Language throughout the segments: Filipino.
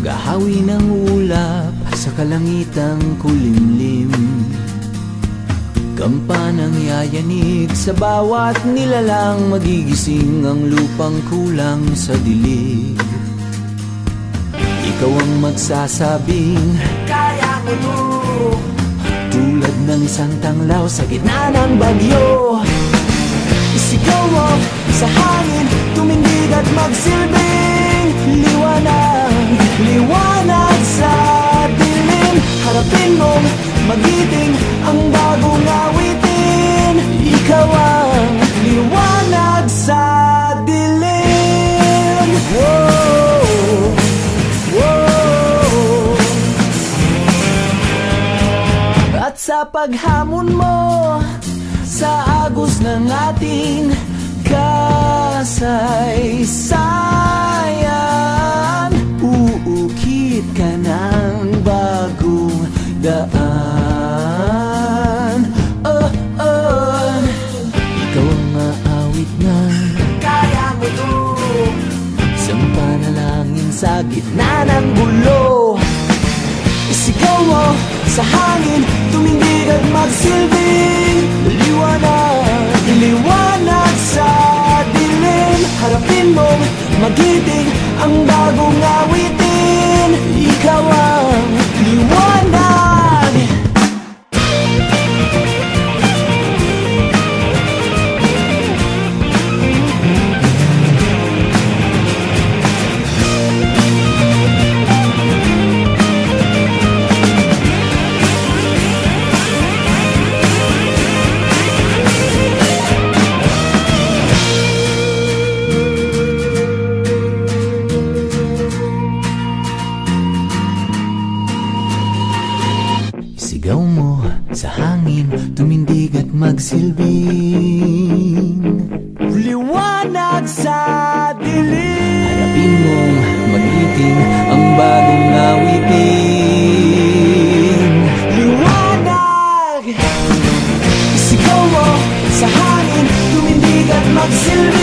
Pag-ahawi ng ulap sa kalangitang kulimlim, kampanang yayanig sa bawat nilalang, magigising ang lupang kulang sa dilig. Ikaw ang magsasabing kaya mo to, tulad ng isang tanglaw sa gitna ng bagyo. Isigaw mo sa hangin, tumindig at magsilbing liwanag, liwanag sa dilim. Harapin mong magiting ang bagong awitin. Ikaw ang liwanag sa dilim. Whoa, whoa. At sa paghamon mo sa agos ng ating kasaysayan, uukit ka ng bagong daan. Ikaw ang maawit na kaya mo to, isang panalangin sa gitna ng gulo. Isigaw mo sa hangin, tumindig at magsilbing liwanag, liwanag sa dilim. Harapin mong magiting ang bagong awitin. Ikaw ang liwanag. Sigaw mo sa hangin, tumindig at magsilbing liwanag sa dilim. Harapin mong magiting ang bagong awitin. Liwanag. Sigaw mo sa hangin, tumindig at magsilbing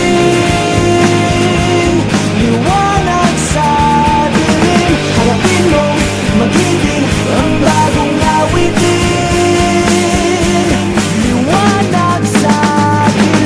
liwanag sa dilim. Harapin mong magiting ang bagong awitin. Liwanag sa dilim.